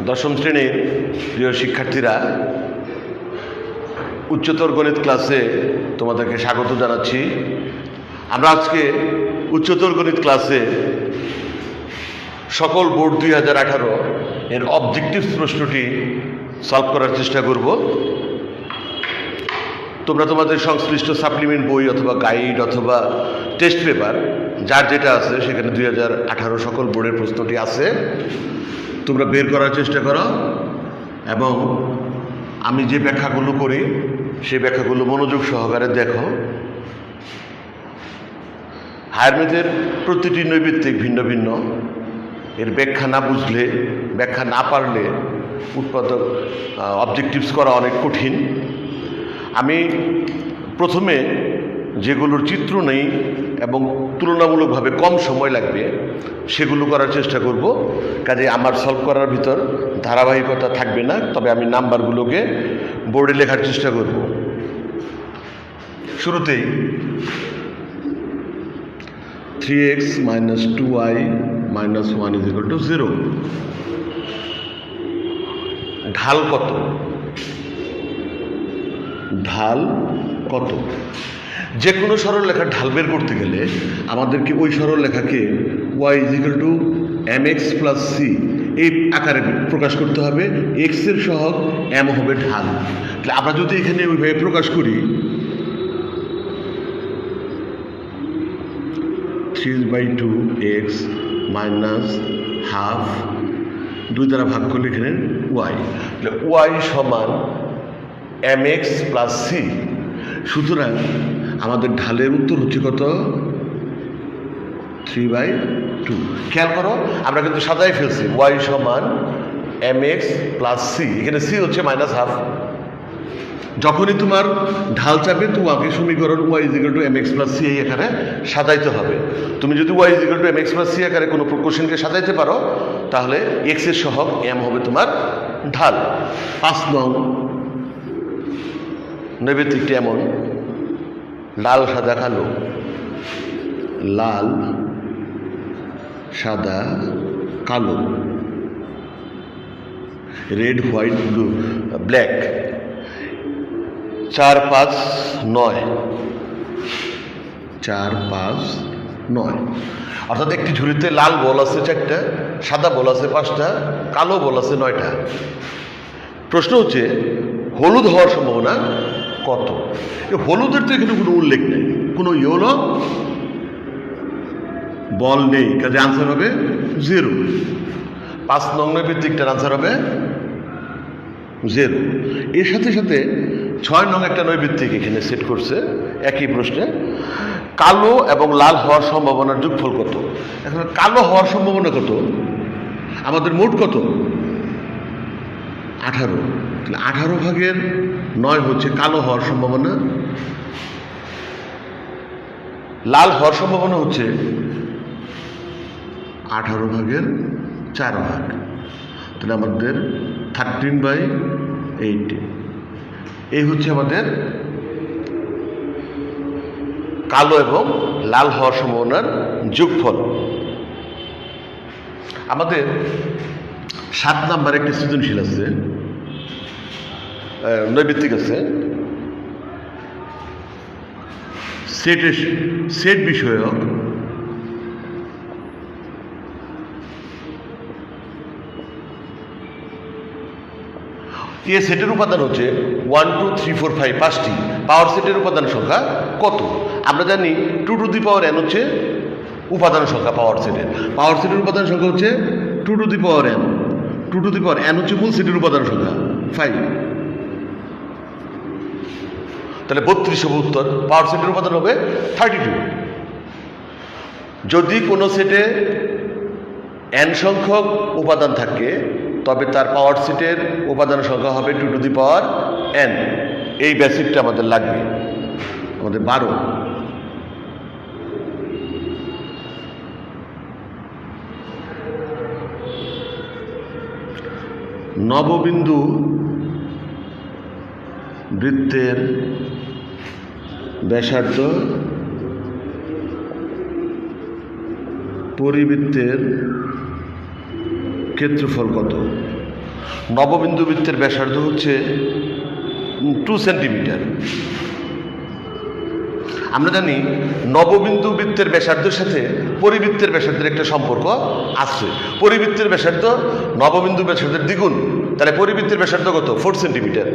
দশম শ্রেণীর প্রিয় শিক্ষার্থীরা, উচ্চতর গণিত ক্লাসে তোমাদেরকে স্বাগত জানাচ্ছি। আমরা আজকে উচ্চতর গণিত ক্লাসে সকল বোর্ড 2018 এর অবজেক্টিভস প্রশ্নটি সলভ করার চেষ্টা করব। তোমরা তোমাদের সংশ্লিষ্ট সাপ্লিমেন্ট বই অথবা গাইড অথবা টেস্ট পেপার যার যেটা আছে সেখানে 2018 সকল বোর্ডের প্রশ্নটি আছে, তোমরা বের করার চেষ্টা করো এবং আমি যে ব্যাখ্যাগুলো করি সেই ব্যাখ্যাগুলো মনোযোগ সহকারে দেখো। হায়ার ম্যাথের প্রতিটি নৈবিত্তিক ভিন্ন ভিন্ন, এর ব্যাখ্যা না বুঝলে, ব্যাখ্যা না পারলে উৎপাদক অবজেক্টিভস করা অনেক কঠিন। আমি প্রথমে যেগুলোর চিত্র নেই এবং তুলনামূলকভাবে কম সময় লাগবে সেগুলো করার চেষ্টা করব, কাজে আমার সলভ করার ভিতর ধারাবাহিকতা থাকবে না, তবে আমি নাম্বারগুলোকে বোর্ডে লেখার চেষ্টা করব। শুরুতেই 3x - 2y - 1 = 0। ঢাল কত? ঢাল কত? যে কোনো সরলরেখার ঢাল বের করতে গেলে আমাদেরকে ওই সরলরেখাকে y = mx + c এই আকারে প্রকাশ করতে হবে। x এর সহগ m হবে ঢাল। তাহলে আমরা যদি এখানে ওইভাবে প্রকাশ করি 3/2x - ½ 2 দ্বারা ভাগ করলে এখানে y, তাহলে y সমান mx + c। সুতরাং আমাদের ঢালের উত্তর হচ্ছে কত? 3/2। খেয়াল করো, আমরা কিন্তু সাজাই ফেলছি y সমান mx + c, এখানে c হচ্ছে -½ যখনই তোমার ঢাল চাপে তোমাকে সমীকরণ y = mx + c এখানে সাজাইতে হবে। তুমি যদি y = mx + c আকারে কোনো কোশ্চেনকে সাজাইতে পারো তাহলে x এর সহগ m হবে তোমার ঢাল। 5 নং নৈবেত্তিকটি এমন: লাল সাদা কালো, লাল সাদা কালো, রেড হোয়াইট ব্লু ব্ল্যাক, 4 5 9, 4 5 9। অর্থাৎ একটি ঝুড়িতে লাল বল আছে 4টা, সাদা বল আছে 5টা, কালো বল আছে 9টা। প্রশ্ন হচ্ছে হলুদ হওয়ার সম্ভাবনা কত? হলুদের তো এখানে কোনো উল্লেখ নেই, কোনো ইয়েলো বল নেই, কাজে আনসার হবে 0। 5 নং নৈবেত্তিকটার আনসার হবে 0। এর সাথে সাথে 6 নং একটা নৈবেত্তিক এখানে সেট করছে একই প্রশ্নে, কালো এবং লাল হওয়ার সম্ভাবনার যোগফল কত? এখন কালো হওয়ার সম্ভাবনা কত? আমাদের মোট কত? 18। তাহলে 18/9 হচ্ছে কালো হওয়ার সম্ভাবনা। লাল হওয়ার সম্ভাবনা হচ্ছে 18/4। তাহলে আমাদের 13/8। এই হচ্ছে আমাদের কালো এবং লাল হওয়ার সম্ভাবনার যোগফল। আমাদের 7 নাম্বার একটি সৃজনশীল আছে, নৈবেত্তিক আছে, সেট বিষয়ক। এই সেটের উপাদান হচ্ছে 1 2 3 4 5 5টি। পাওয়ার সেটের উপাদান সংখ্যা কত? আমরা জানি 2n হচ্ছে উপাদান সংখ্যা পাওয়ার সেটের। পাওয়ার সেটের উপাদান সংখ্যা হচ্ছে 2n। 2n হচ্ছে মূল সেটের উপাদান সংখ্যা 5। তাহলে 32 হবে উত্তর। পাওয়ার সেটের উপাদান হবে 32। যদি কোনো সেটে n সংখ্যক উপাদান থাকে তবে তার পাওয়ার সেটের উপাদান সংখ্যা হবে 2n। এই বেসিকটা আমাদের লাগবে, আমাদের 12। নববিন্দু বৃত্তের ব্যাসার্ধ পরিবৃত্তের ক্ষেত্রফল কত? নববিন্দু বৃত্তের ব্যাসার্ধ হচ্ছে 2 সেন্টিমিটার। আমরা জানি নববিন্দু বৃত্তের ব্যাসার্ধের সাথে পরিবৃত্তের ব্যাসার্ধের একটা সম্পর্ক আছে। পরিবৃত্তের ব্যাসার্ধ নববিন্দু ব্যাসার্ধের দ্বিগুণ, তাহলে পরিবৃত্তের ব্যাসার্ধ কত? 4 সেন্টিমিটার।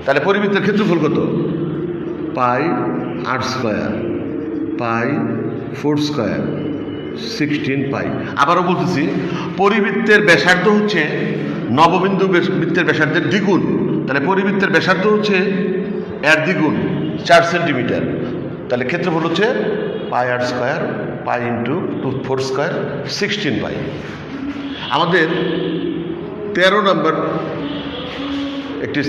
তাহলে পরিবৃত্তের ক্ষেত্রফল কত? পাই r স্কয়ার, পাই 4 স্কয়ার 16 পাই। আবারও বলতেছি, পরিবৃত্তের ব্যাসার্ধ হচ্ছে নববিন্দু বৃত্তের ব্যাসার্ধের দ্বিগুণ, তাহলে পরিবৃত্তের ব্যাসার্ধ হচ্ছে এর দ্বিগুণ 4 সেন্টিমিটার। তাহলে ক্ষেত্রফল হচ্ছে পাই r square, pi into 4 square 16 পাই। আমাদের 13 নম্বর একটি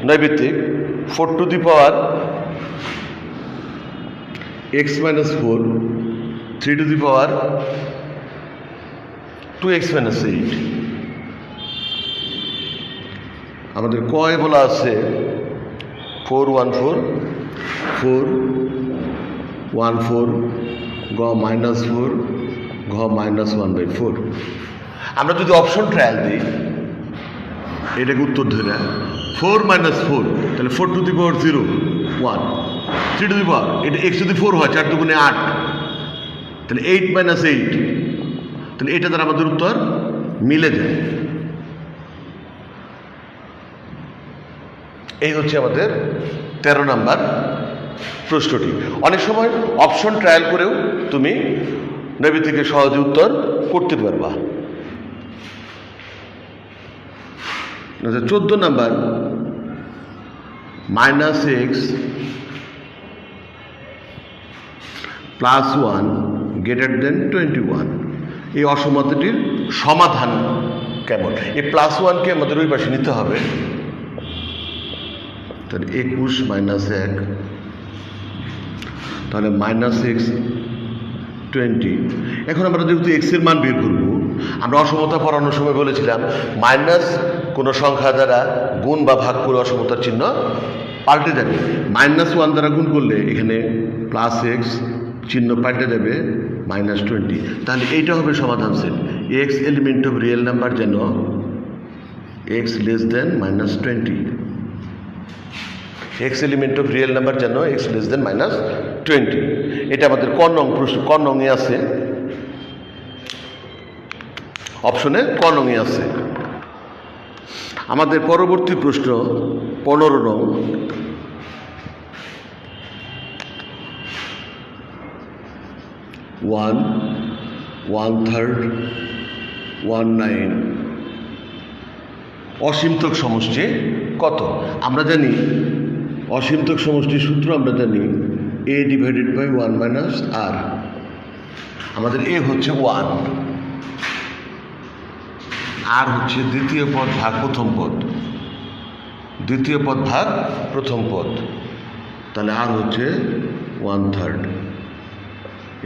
নৈবিত্তিক 4 to the power x minus 4, 3 to the power 2x minus 8। আমাদের কয় বলা আছে 414, 414, গ মাইনাস 4, ঘ মাইনাস 1/4। আমরা যদি অপশন ট্রায়াল দিই, এটাকে উত্তর ধরে 4 মাইনাস 4, তাহলে 4 to the power 0, 1, 3 to the পাওয়ার, এটা x যদি 4 হয়, 4 দুগুণে 8, তাহলে 8 মাইনাস 8, তাহলে এটা দ্বারা আমাদের উত্তর মিলে যায়। এই হচ্ছে আমাদের 13 নম্বর প্রশ্নটি। অনেক সময় অপশন ট্রায়াল করেও তুমি নৈবিত্তিকের সহজে উত্তর করতে পারবা। 14 number minus x plus 1 greater than 21। এই অসমতাটির সমাধান কেমন? এই প্লাস 1কে আমাদের ওই পাশে নিতে হবে, তাহলে 21 মাইনাস 1, তাহলে মাইনাস এক্স 20। এখন আমরা যেহেতু এক্সের মান বের করব, আমরা অসমতা পড়ানোর সময় বলেছিলাম মাইনাস কোনো সংখ্যা দ্বারা গুণ বা ভাগ করে অসমতার চিহ্ন পাল্টে যাবে। মাইনাস 1 দ্বারা গুণ করলে এখানে প্লাস এক্স চিহ্ন পাল্টে যাবে -20। তাহলে এইটা হবে সমাধান set. X element of real number যেন x less than -20। X element of real number যেন এক্স লেস দেন -20। এটা আমাদের ক নং প্রশ্ন, ক নংয়ে আছে, অপশনে ক নংয়ে আছে। আমাদের পরবর্তী প্রশ্ন 15 নং। ওয়ান 1/3 19 অসীমতক সমষ্টি কত? আমরা জানি অসীমতক সমষ্টির সূত্র আমরা জানি a divided by 1 minus r। আমাদের a হচ্ছে 1, r হচ্ছে দ্বিতীয় পদ ভাগ প্রথম পদ, দ্বিতীয় পদ ভাগ প্রথম পদ, তাহলে r হচ্ছে 1/3।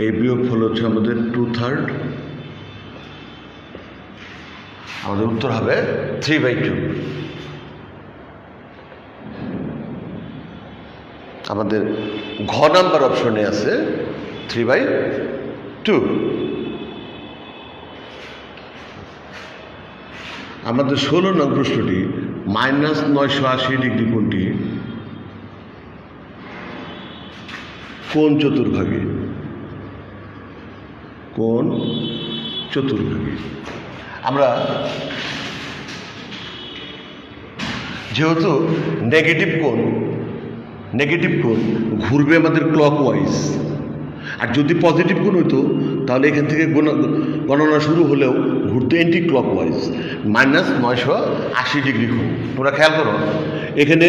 এই বিয়োগফল হচ্ছে আমাদের 2/3। আমাদের উত্তর হবে 3/2। আমাদের ঘ নাম্বার অপশনে আছে 3/2। আমাদের 16 নং প্রশ্নটি -980 ডিগ্রি কোণটি কোণ চতুর্ভাগে, কোণ চতুর্ভাগে। আমরা যেহেতু নেগেটিভ কোণ ঘুরবে আমাদের ক্লকওয়াইজ, আর যদি পজিটিভ কোণ হতো তাহলে এখান থেকে গণনা শুরু হলেও ঘুরতে অ্যান্টি ক্লকওয়াইজ, -980 ডিগ্রি কোণ। তোমরা খেয়াল করো, এখানে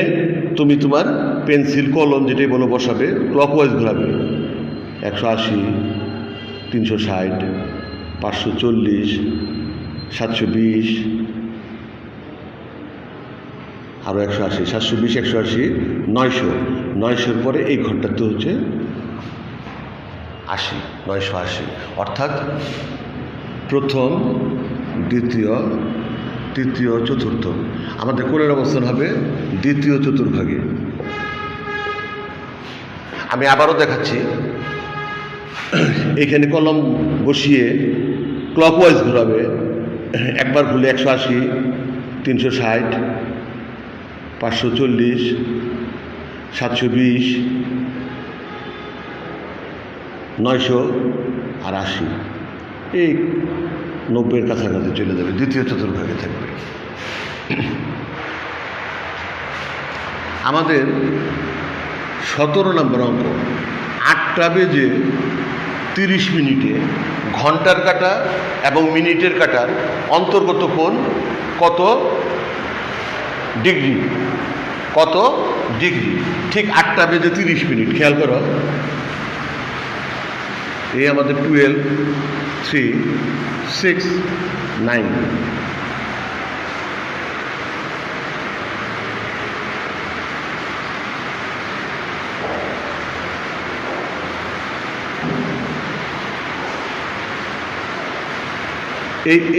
তুমি তোমার পেন্সিল কলম যেটাই বলো বসাবে, ক্লকওয়াইজ ঘোরাবে 180, 360, 540, 720, আরও 180, 720, 180, 900। 900-র পরে এই ঘরটাতে হচ্ছে 80, 980। অর্থাৎ প্রথম, দ্বিতীয়, তৃতীয়, চতুর্থ। আমাদের কোণের অবস্থান হবে দ্বিতীয় চতুর্ভাগে। আমি আবারও দেখাচ্ছি, এখানে কলম বসিয়ে ক্লকওয়াইজ ঘোরাবে, একবার ঘুরলে 180, 360, 540, 720, 900 আর 80, এই 90-এর কাছাকাছি চলে যাবে, দ্বিতীয় চতুর্ভাগে থাকবে। আমাদের 17 নম্বর অঙ্ক, 8টা বেজে 30 মিনিটে ঘন্টার কাঁটা এবং মিনিটের কাঁটার অন্তর্গত কোণ কত ডিগ্রি? কত ডিগ্রি? ঠিক 8টা বেজে 30 মিনিট। খেয়াল করো, এই আমাদের 12, 3, 6, 9।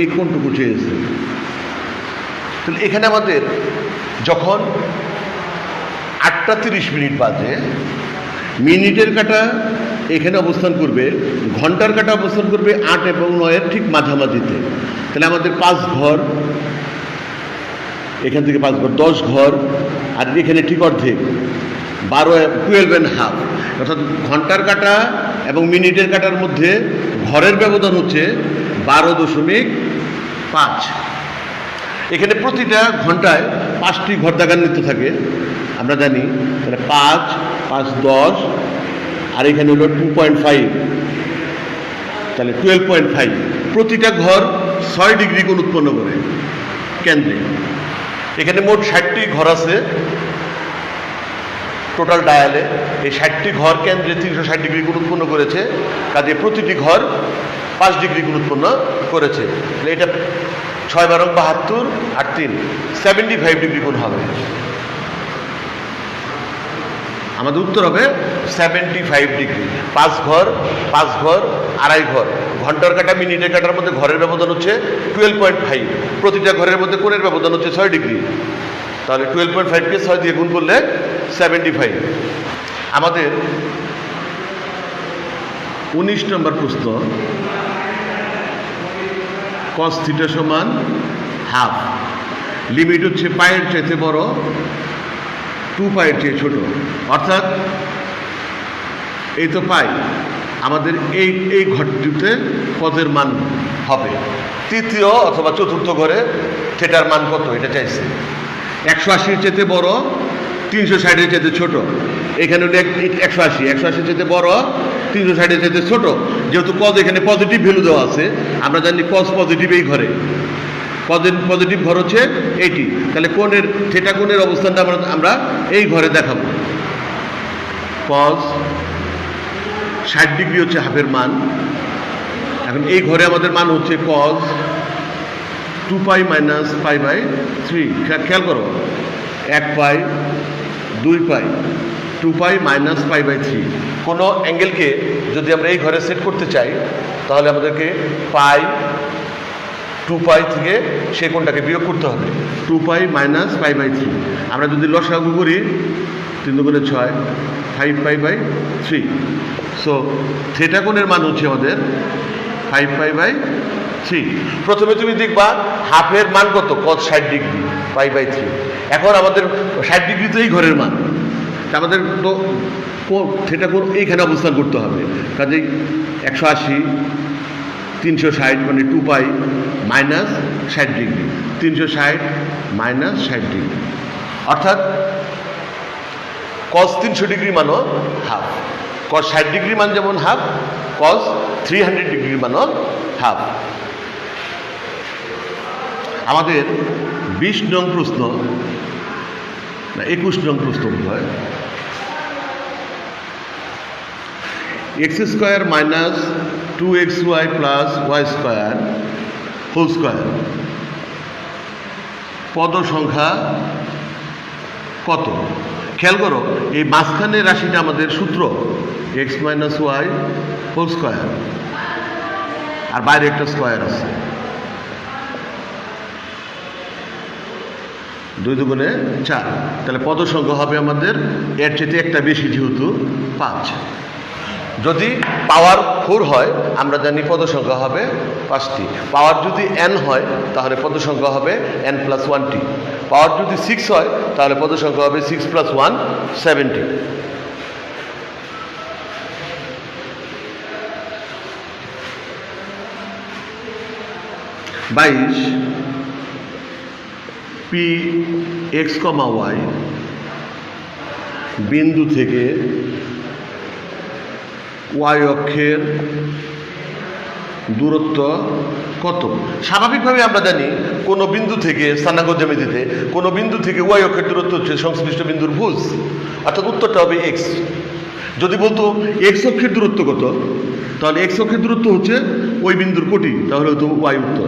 এই কোনটুকু চেয়েছে? তাহলে এখানে আমাদের যখন 8টা 30 মিনিট বাজে, মিনিটের কাঁটা এখানে অবস্থান করবে, ঘন্টার কাঁটা অবস্থান করবে 8 এবং 9-এর ঠিক মাঝামাঝিতে। তাহলে আমাদের 5 ঘর, এখান থেকে 5 ঘর, 10 ঘর, আর এখানে ঠিক অর্ধেক, 12.5। অর্থাৎ ঘন্টার কাঁটা এবং মিনিটের কাঁটার মধ্যে ঘরের ব্যবধান হচ্ছে 12.5। এখানে প্রতিটা ঘন্টায় 5টি ঘর দাগান্বিত থাকে, আমরা জানি। তাহলে 5, 5, 10, আর এখানে হলো 2.5, তাহলে 12.5। প্রতিটা ঘর 6 ডিগ্রি কোণ উৎপন্ন করে কেন্দ্রে। এখানে মোট 60টি ঘর আছে টোটাল ডায়ালে। এই 60টি ঘর কেন্দ্রে 360 ডিগ্রি কোণ উৎপন্ন করেছে, কাজে প্রতিটি ঘর 5 ডিগ্রি কোণ উৎপন্ন করেছে। এটা 6 × 72 আর 3, 75 ডিগ্রি কোণ হবে। আমাদের উত্তর হবে 75 ডিগ্রি। 5 ঘর, 5 ঘর, আড়াই ঘর, ঘন্টার কাঁটা মিনিটের কাঁটার মধ্যে ঘরের ব্যবধান হচ্ছে 12.5, প্রতিটা ঘরের মধ্যে কোণের ব্যবধান হচ্ছে 6 ডিগ্রি। তাহলে 12.5কে 6 দিয়ে গুণ করলে 75। আমাদের 19 নম্বর প্রশ্ন, cos θ সমান হাফ, লিমিট হচ্ছে পায়ের চাইতে বড়, 2 পায়ের চেয়ে ছোট। অর্থাৎ এই তো পাই, আমাদের এই ঘরটিতে পদের মান হবে। তৃতীয় অথবা চতুর্থ ঘরে থিটার মান কত এটা চাইছে। 180-এর চাইতে বড়, 360-এর চাইতে ছোট। এখানে 180 চাইতে বড়, 360-এর চাইতে ছোট। যেহেতু cos এখানে পজিটিভ ভ্যালু দেওয়া আছে, আমরা জানি cos পজিটিভ এই ঘরে, পজিটিভ ঘর হচ্ছে এইটি। তাহলে কোণের থিটা কোণের অবস্থানটা আমরা এই ঘরে দেখাবো। cos 60 ডিগ্রি হচ্ছে হাফের মান। এখন এই ঘরে আমাদের মান হচ্ছে cos 2π - π/3। খেয়াল করো, 1 পাই, 2 পাই, 2π - π/3। কোনো অ্যাঙ্গেলকে যদি আমরা এই ঘরে সেট করতে চাই, তাহলে আমাদেরকে পাই 2π থেকে সেই কোণটাকে বিয়োগ করতে হবে, 2π - π/3। আমরা যদি লসাগু করি, 3 × 6, 5π/3। সো থিটা কোণের মান হচ্ছে আমাদের 5π/3। প্রথমে তুমি দেখবা হাফের মান কত, cos 60 ডিগ্রি, π/3। এখন আমাদের 60 ডিগ্রি তো এই ঘরের মান, আমাদের তো থিটা কোণ এইখানে অবস্থান করতে হবে। কাজেই 180, 360 মানে 2π - 60 ডিগ্রি, 360 - 60 ডিগ্রি। অর্থাৎ cos 300 ডিগ্রি মানও হাফ, cos 60 ডিগ্রি মান যেমন হাফ, cos 300 ডিগ্রির মানও হাফ। আমাদের 20 নং প্রশ্ন, না 21 নং প্রশ্ন হয়, x² - 2xy + y² whole square পদ সংখ্যা কত? খেয়াল করো, এই মাঝখানের রাশিটা আমাদের সূত্র x - y হোল স্কয়ার, আর বাইরে একটা স্কয়ার আছে, 2 × 2 = 4। তাহলে পদ সংখ্যা হবে আমাদের এর চেয়ে একটা বেশি, যেহেতু 5। যদি পাওয়ার 4 হয় আমরা জানি পদ সংখ্যা হবে 5টি। পাওয়ার যদি n হয় তাহলে পদ সংখ্যা হবে n+1টি। পাওয়ার যদি 6 হয় তাহলে পদ সংখ্যা হবে 6+1 7টি। বাইশ পি এক্স কমা ওয়াই বিন্দু থেকে ওয়াই অক্ষের দূরত্ব কত? স্বাভাবিকভাবে আমরা জানি কোনো বিন্দু থেকে স্থানাঙ্ক জ্যামিতিতে কোনো বিন্দু থেকে ওয়াই অক্ষের দূরত্ব হচ্ছে সংশ্লিষ্ট বিন্দুর ভুজ, অর্থাৎ উত্তরটা হবে এক্স। যদি বলতো এক্স অক্ষের দূরত্ব কত, তাহলে এক্স অক্ষের দূরত্ব হচ্ছে ওই বিন্দুর কোটি, তাহলে হতো ওয়াই উত্তর।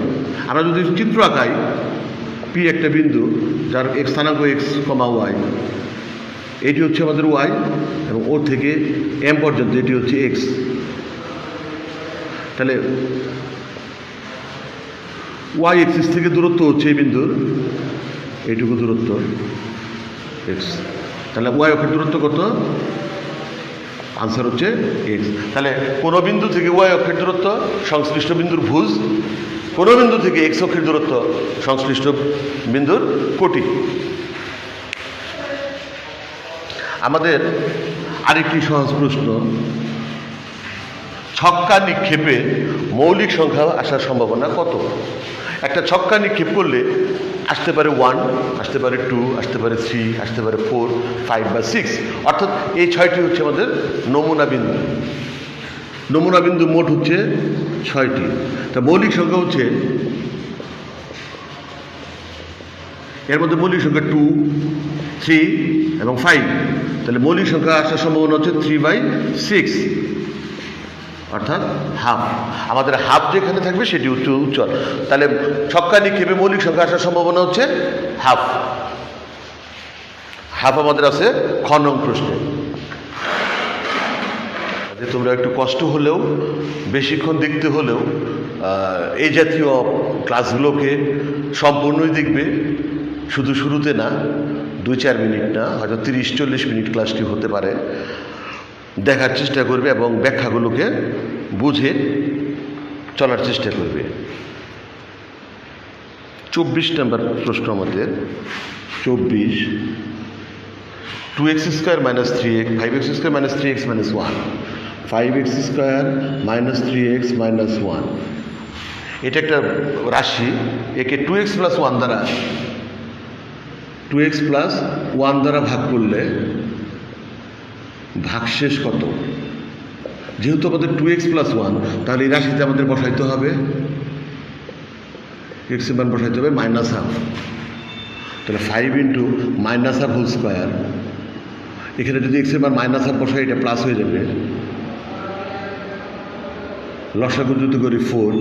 আমরা যদি চিত্র আঁকাই, পি একটা বিন্দু যার এক্স স্থানাঙ্ক এক্স কমা ওয়াই, এটি হচ্ছে আমাদের ওয়াই এবং ও থেকে এম পর্যন্ত এটি হচ্ছে এক্স। তাহলে ওয়াই এক্সিস থেকে দূরত্ব হচ্ছে এই বিন্দুর এইটুকু দূরত্ব এক্স। তাহলে ওয়াই অক্ষের দূরত্ব কত? আনসার হচ্ছে এক্স। তাহলে কোনো বিন্দু থেকে ওয়াই অক্ষের দূরত্ব সংশ্লিষ্ট বিন্দুর ভুজ, কোনো বিন্দু থেকে এক্স অক্ষের দূরত্ব সংশ্লিষ্ট বিন্দুর কোটি। আমাদের আরেকটি সহজ প্রশ্ন, ছক্কা নিক্ষেপে মৌলিক সংখ্যা আসার সম্ভাবনা কত? একটা ছক্কা নিক্ষেপ করলে আসতে পারে 1, আসতে পারে 2, আসতে পারে 3, আসতে পারে 4, 5 বা 6, অর্থাৎ এই 6টি হচ্ছে আমাদের নমুনা বিন্দু। নমুনা বিন্দু মোট হচ্ছে 6টি। তা মৌলিক সংখ্যা হচ্ছে, এর মধ্যে মৌলিক সংখ্যা 2, 3 এবং 5। তাহলে মৌলিক সংখ্যা আসার সম্ভাবনা হচ্ছে 3/6, অর্থাৎ হাফ। আমাদের হাফ যেখানে থাকবে সেটি উচ্চর। তাহলে ছক্কা নিক্ষেপে মৌলিক সংখ্যা আসার সম্ভাবনা হচ্ছে হাফ। হাফ আমাদের আছে খ নং প্রশ্নে। তোমরা একটু কষ্ট হলেও, বেশিক্ষণ দেখতে হলেও এই জাতীয় ক্লাসগুলোকে সম্পূর্ণই দেখবে, শুধু শুরুতে না, 2-4 মিনিট না, হয়তো 30-40 মিনিট ক্লাসটি হতে পারে। দেখার চেষ্টা করবে এবং ব্যাখ্যাগুলোকে বুঝে চলার চেষ্টা করবে। 24 নম্বর প্রশ্ন আমাদের, 24, 2x² - 3x, 5x² - 3x - 1, 5x² - 3x - 1। এটা একটা রাশি, একে 2x + 1 দ্বারা 2x + 1 দ্বারা ভাগ করলে ভাগশেষ কত? যেহেতু আমাদের 2x + 1, তাহলে এই রাশিতে আমাদের বসাইতে হবে x এর মান বসাইতে হবে -1/2। তাহলে 5 × -1/2। এখানে যদি x এর মান -1/2 বসাই, এটা প্লাস হয়ে যাবে। লসাগু যদি করি 4,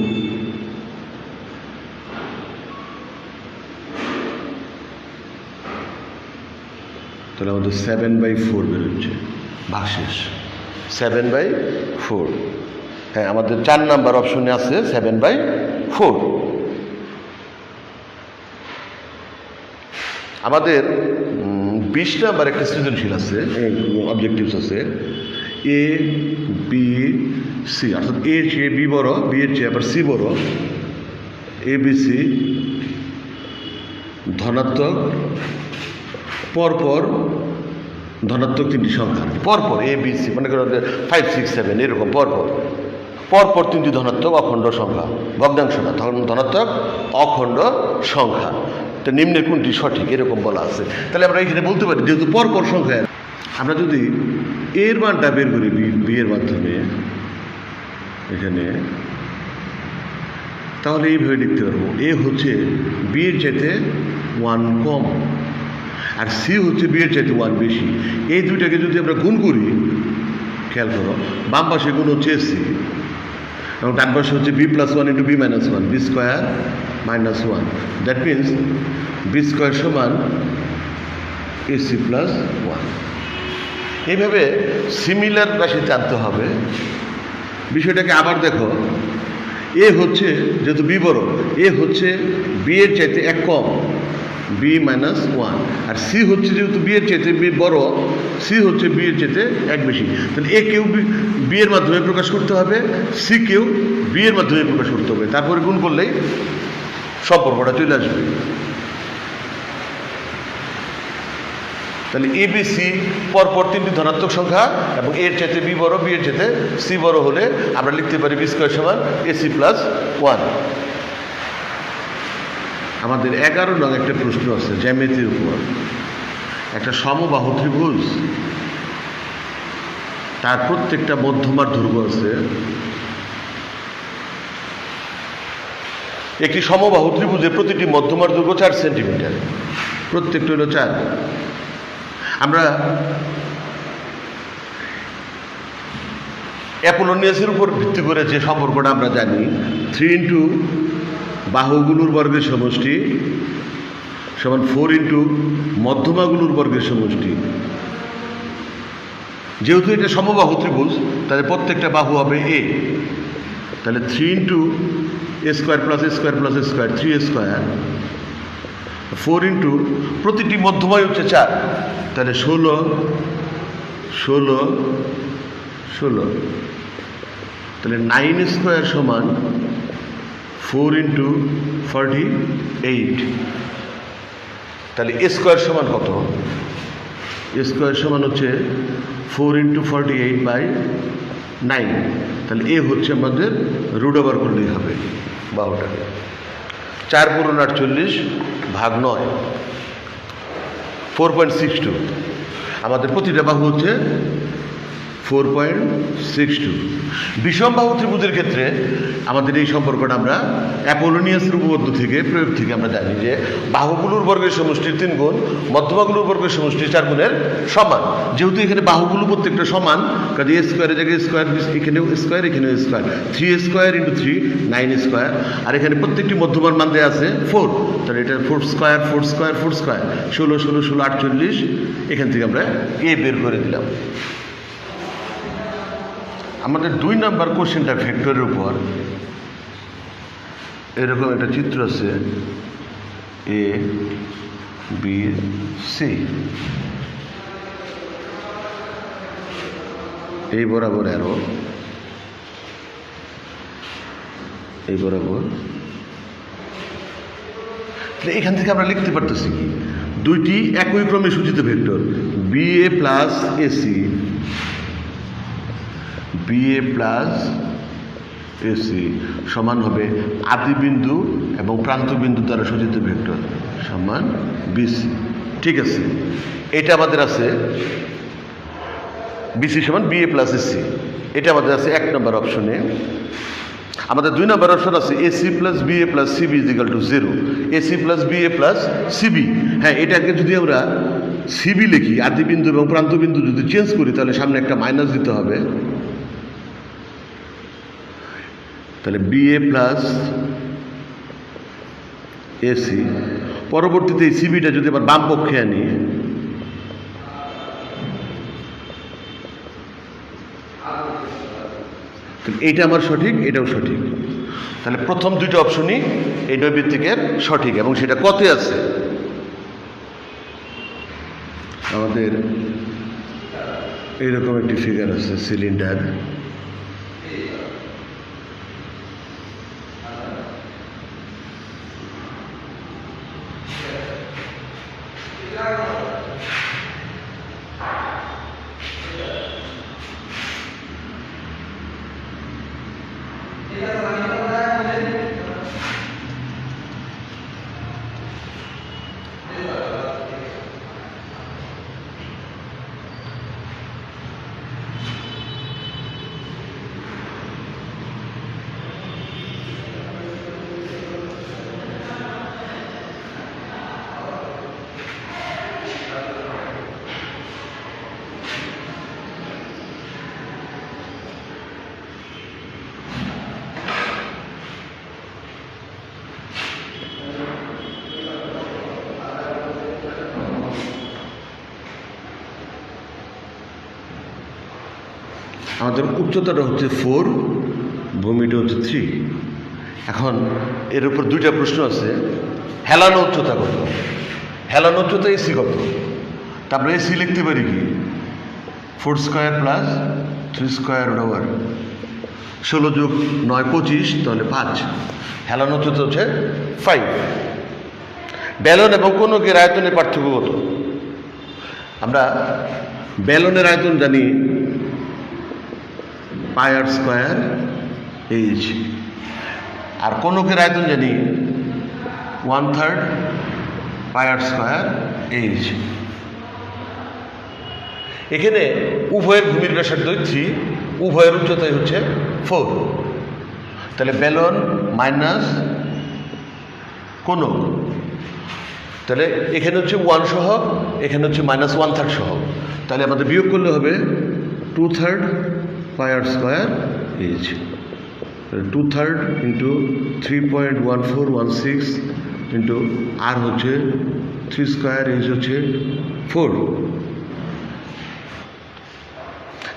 তাহলে আমাদের 7/4 বেরোচ্ছে ভাগশেষ, 7/4। হ্যাঁ, আমাদের 4 নাম্বার অপশনে আছে 7/4। আমাদের 20 নাম্বার একটা সৃজনশীল আছে, অবজেক্টিভস আছে, এ বি সি, অর্থাৎ এ এর চেয়ে বি বড়, বি এর চেয়ে আবার সি বড়, এ বি সি ধনাত্মক পরপর ধনাত্মক 3টি সংখ্যা, পরপর এ বি সি, মনে করো 5, 6, 7 এরকম পরপর 3টি ধনাত্মক অখণ্ড সংখ্যা, ভগ্নাংশ না, তখন ধনাত্মক অখণ্ড সংখ্যা। তো নিম্নের কোনটি সঠিক, এরকম বলা আছে। তাহলে আমরা এখানে বলতে পারি, যেহেতু পরপর সংখ্যা, আমরা যদি এর মানটা বের করি বি এর মাধ্যমে এখানে, তাহলে এইভাবে লিখতে পারবো, এ হচ্ছে বি এর চাইতে 1 কম আর সি হচ্ছে বি এর চাইতে 1 বেশি। এই দুইটাকে যদি আমরা গুণ করি, খেয়াল করো, বাম পাশে গুণ হচ্ছে সি এবং ডান পাশে হচ্ছে b + 1 × b - 1, b² - 1। That means b² সমান ac + 1। এইভাবে সিমিলার রাশি জানতে হবে। বিষয়টাকে আবার দেখো, এ হচ্ছে, যেহেতু বি বড়, এ হচ্ছে বি এর চাইতে 1 কম, বি মাইনাস ওয়ান, আর সি হচ্ছে যেহেতু বি এর চেয়ে বি বড়, সি হচ্ছে বি এর চেয়ে এক বেশি, তাহলে এ কেউ বি এর মাধ্যমে প্রকাশ করতে হবে, সি কেউ বি এর মাধ্যমে প্রকাশ করতে হবে, তারপরে গুণ করলেই সম্পর্কটা চলে আসবে। তাহলে এ বি সি পরপর তিনটি ধনাত্মক সংখ্যা এবং এর চেয়ে বি বড়, বি এর চেয়ে সি বড় হলে আমরা লিখতে পারি বি স্কোয়ার সমান এসি প্লাস ওয়ান। আমাদের 11 নং একটা প্রশ্ন আছে জ্যামিতির উপর। একটা সমবাহু ত্রিভুজ, তার প্রত্যেকটা মধ্যমার দৈর্ঘ্য আছে। একটি সমবাহু ত্রিভুজের প্রতিটি মধ্যমার দৈর্ঘ্য 4 সেন্টিমিটার, প্রত্যেকটা হলো 4। আমরা অ্যাপোলোনিয়াসের উপর ভিত্তি করে যে সম্পর্কটা আমরা জানি, 3 ইন্টু বাহুগুলোর বর্গের সমষ্টি সমান 4 ইন্টু মধ্যমাগুলোর বর্গের সমষ্টি। যেহেতু এটা সমবাহু ত্রিভুজ, তাহলে প্রত্যেকটা বাহু হবে এ, তাহলে 3 ইন্টু এ স্কোয়ার প্লাস এ স্কোয়ার প্লাস এ স্কোয়ার, 3a স্কোয়ার, 4 ইন্টু প্রতিটি মধ্যমাই হচ্ছে 4, তাহলে 16 16 16, তাহলে 9 স্কোয়ার সমান 4 ইন্টু 48, তাহলে এ স্কোয়ার সমান কত? এ স্কোয়ার সমান হচ্ছে 4 ইন্টু 48/9, তাহলে এ হচ্ছে আমাদের রুট ওভার করলেই হবে বাহুটাকে। 4 × 48 ভাগ 9, 4.62। আমাদের প্রতিটা বাহু হচ্ছে 4.62। বিষম বাহু ত্রিভুজের ক্ষেত্রে আমাদের এই সম্পর্কটা আমরা অ্যাপোলোনিয়াসের উপপাদ্য থেকে প্রয়োগ থেকে আমরা জানি যে বাহুগুলোর বর্গের সমষ্টির 3 গুণ মধ্যমাগুলোর বর্গের সমষ্টির 4 গুণের সমান। যেহেতু এখানে বাহুগুলো প্রত্যেকটা সমান, কাজে এ স্কোয়ারের জায়গায় স্কোয়ার, এখানেও স্কোয়ার এখানেও square, 3a square into 3 9 square, আর এখানে প্রত্যেকটি মধ্যমার মান দেওয়া আছে 4, তাহলে এটা 4 স্কোয়ার 4 স্কোয়ার 4 স্কোয়ার 16 16 16 48। এখান থেকে আমরা এ বের করে দিলাম। আমাদের 2 নম্বর কোশ্চেনটা ভেক্টরের উপর। এরকম একটা চিত্র আছে এ বি সি, এই বরাবর অ্যারো, এই বরাবর। এখান থেকে আমরা লিখতে পারতেছি কি, দুইটি একই ক্রমে সূচিত vector B A plus AC, BA plus AC সমান হবে আদিবিন্দু এবং প্রান্তবিন্দু দ্বারা সূচিত ভেক্টর সমান বিসি। ঠিক আছে, এটা আমাদের আছে বিসি সমান বিএ প্লাস এসি, এটা আমাদের আছে 1 নম্বর অপশনে। আমাদের 2 নম্বর অপশন আছে AC plus BA plus CB equal to 0, AC plus BA plus CB. হ্যাঁ, এটাকে যদি আমরা সিবি লিখি, আদিবিন্দু এবং প্রান্তবিন্দু যদি চেঞ্জ করি, তাহলে সামনে একটা মাইনাস দিতে হবে, তাহলে বিএ প্লাস এসি। পরবর্তীতে এই সিবিটা যদি আবার বাম পক্ষে আনি, এইটা আমার সঠিক, এটাও সঠিক। তাহলে প্রথম 2টা অপশনই এই নৈবিত্তিকের সঠিক, এবং সেটা কতে আছে? আমাদের এইরকম একটি ফিগার আছে, সিলিন্ডার, আমাদের উচ্চতাটা হচ্ছে 4, ভূমিটা হচ্ছে 3। এখন এর উপর 2টা প্রশ্ন আছে, হেলানো উচ্চতা কত? হেলান উচ্চতা এসি কত? তারপরে এসি লিখতে পারি কি 4 স্কোয়ার প্লাস 3 স্কোয়ার ওভার 16 যোগ 9 25, তাহলে 5। হেলান উচ্চতা হচ্ছে 5। বেলন এবং কোনকের আয়তনের পার্থক্য কত? আমরা বেলনের আয়তন জানি পাই r স্কোয়ার এইচ, আর কোনকের আয়তন জানি 1/3 পাই r স্কোয়ার এইচ। এখানে উভয়ের ভূমির ব্যাসার্ধ 3, উভয়ের উচ্চতাই হচ্ছে 4। তাহলে বেলন মাইনাস কোনক, তাহলে এখানে হচ্ছে 1 সহগ, এখানে হচ্ছে -1/3 সহগ। তাহলে আমাদের বিয়োগ করলে হবে 2/3 pi r square H. 2/3 into 3.1416 into R হচ্ছে 3 স্কোয়ার এইচ হচ্ছে 4,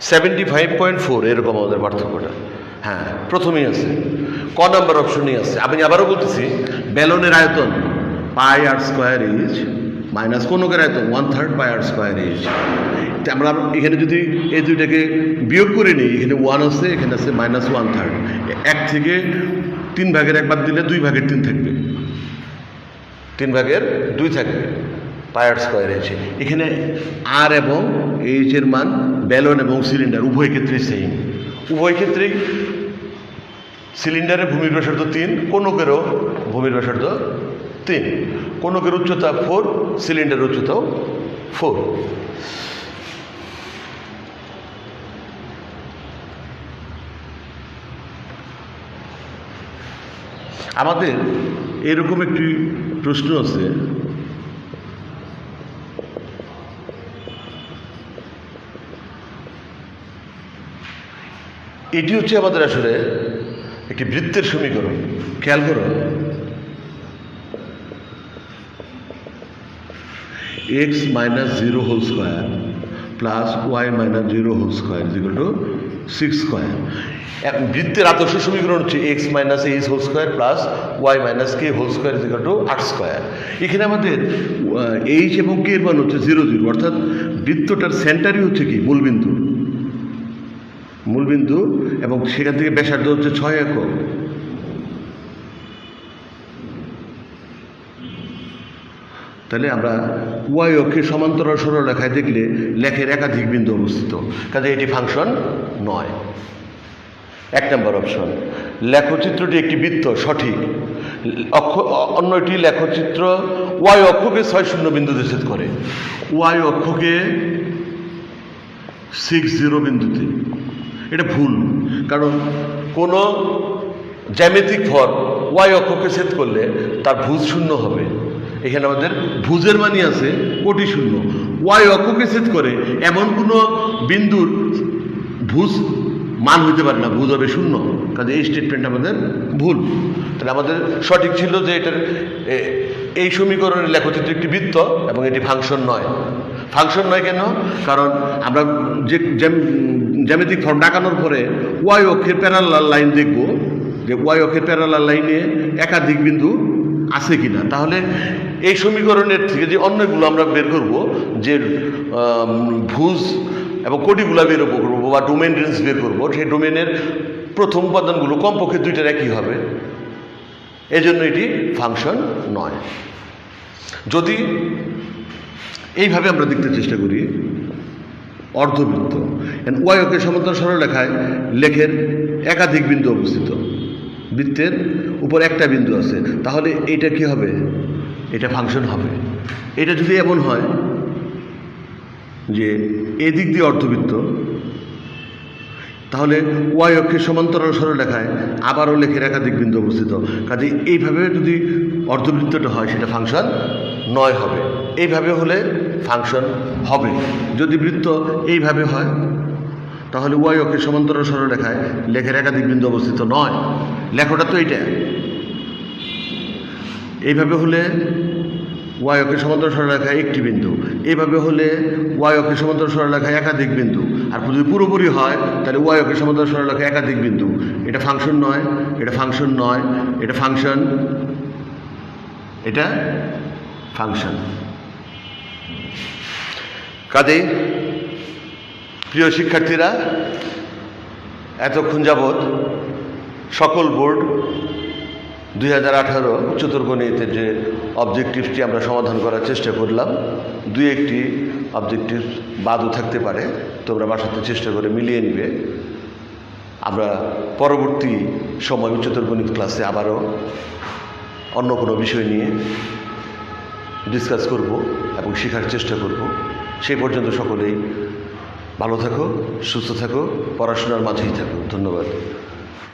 75.4। এরকম আমাদের পার্থক্যটা। হ্যাঁ, প্রথমেই আছে, ক নাম্বার অপশনেই আছে। আমি আবারও বলতেছি, বেলনের আয়তন পাই r স্কোয়ার এইচ মাইনাস কোনকের আয়তন 1/3 পাই r স্কোয়ার এইচ। আমরা এখানে যদি এই দুইটাকে বিয়োগ করে নিই, এখানে 1 আছে, এখানে আছে -1/3। 1 থেকে 3 ভাগের 1 বাদ দিলে 2 ভাগের 3 থাকবে, 3 ভাগের 2 থাকবে পাই r স্কোয়ার এইচ। এখানে আর এবং এইচ এর মান বেলন এবং সিলিন্ডার উভয় ক্ষেত্রে সেম। উভয় ক্ষেত্রেই সিলিন্ডারের ভূমির ব্যাসার্ধ 3, কোনকেরও ভূমির ব্যাসার্ধ 3। কোনকের উচ্চতা 4, সিলিন্ডারের উচ্চতাও 4। আমাদের এরকম একটি প্রশ্ন আছে, এটি হচ্ছে আমাদের আসলে একটি বৃত্তের সমীকরণ। খেয়াল করো, x - 0 whole square plus y - 0 whole square equal to 6 square. বৃত্তের আদর্শ সমীকরণ হচ্ছে x - h whole square plus y - k whole square equal to 8 square. এখানে আমাদের h এবং k এর মান হচ্ছে 0 0, অর্থাৎ বৃত্তটার সেন্টারই হচ্ছে কি মূলবিন্দু, এবং সেখান থেকে ব্যাসার্ধ হচ্ছে 6 একক। তাহলে আমরা y অক্ষের সমান্তরাল সরলরেখায় দেখলে লেখের একাধিক বিন্দু অবস্থিত, কাজে এটি ফাংশন নয়। 1 নম্বর অপশন। লেখচিত্রটি একটি বৃত্ত, সঠিক। অন্যটি লেখচিত্র y অক্ষকে 6 শূন্য বিন্দুতে ছেদ করে। y অক্ষকে 6 0 বিন্দুতে, এটা ভুল, কারণ কোনো জ্যামিতিক ফর্ম y অক্ষকে ছেদ করলে তার ভুজ শূন্য হবে। এখানে আমাদের ভুজের মানই আছে কোটি শূন্য। y অক্ষকে ছেদ করে এমন কোনো বিন্দুর ভুজ মান হইতে পারে না, ভুজ হবে শূন্য, কাজে এই স্টেটমেন্ট আমাদের ভুল। তাহলে আমাদের সঠিক ছিল যে এটার এই সমীকরণের লেখচিত্র একটি বৃত্ত এবং এটি ফাংশন নয়। ফাংশন নয় কেন? কারণ আমরা যে জ্যামিতিক ফর্ম ডাকানোর পরে y অক্ষের প্যারালাল লাইন দেখব, যে y অক্ষের প্যারালাল লাইনে একাধিক বিন্দু আছে কিনা। তাহলে এই সমীকরণের থেকে যে অন্যগুলো আমরা বের করব, যে ভুজ এবং কোটিগুলো বের করবো বা ডোমেন রেঞ্জ বের করবো, সেই ডোমেনের প্রথম উপাদানগুলো কমপক্ষে 2টার একই হবে। এজন্য এটি ফাংশন নয়। যদি এইভাবে আমরা দেখতে চেষ্টা করি, অর্ধবৃত্ত y অক্ষের সমান্তরাল সরলরেখায় লেখের একাধিক বিন্দু অবস্থিত, বৃত্তের উপর একটা বিন্দু আছে, তাহলে এটা কি হবে? এটা ফাংশন হবে। এটা যদি এমন হয় যে এদিক দিয়ে অর্ধবৃত্ত, তাহলে y অক্ষের সমান্তরাল সরলরেখায় আবারও লেখের একাধিক বিন্দু অবস্থিত, কাজে এইভাবে যদি অর্ধবৃত্তটা হয় সেটা ফাংশন নয় হবে। এইভাবে হলে ফাংশন হবে। যদি বৃত্ত এইভাবে হয় তাহলে y অক্ষের সমান্তরাল সরলরেখায় লেখের একাধিক বিন্দু অবস্থিত নয়। লেখটা তো এইটা। এইভাবে হলে y অক্ষের সমান্তরাল সরলরেখায় একটি বিন্দু, এইভাবে হলে y অক্ষের সমান্তরাল সরলরেখায় একাধিক বিন্দু, আর যদি পুরোপুরি হয় তাহলে y অক্ষের সমান্তরাল সরলরেখায় একাধিক বিন্দু। এটা ফাংশন নয়, এটা ফাংশন নয়, এটা ফাংশন, এটা ফাংশন। কাজেই প্রিয় শিক্ষার্থীরা, এতক্ষণ যাবৎ সকল বোর্ড 2018 উচ্চতর গণিতের যে অবজেক্টিভটি আমরা সমাধান করার চেষ্টা করলাম, দুই একটি অবজেক্টিভ বাদও থাকতে পারে, তোমরা বাসাতে চেষ্টা করে মিলিয়ে নিবে। আমরা পরবর্তী সময় উচ্চতর গণিত ক্লাসে আবারও অন্য কোনো বিষয় নিয়ে ডিসকাস করব এবং শেখার চেষ্টা করব। সেই পর্যন্ত সকলেই ভালো থাকো, সুস্থ থাকো, পড়াশোনার মাঝেই থাকো। ধন্যবাদ।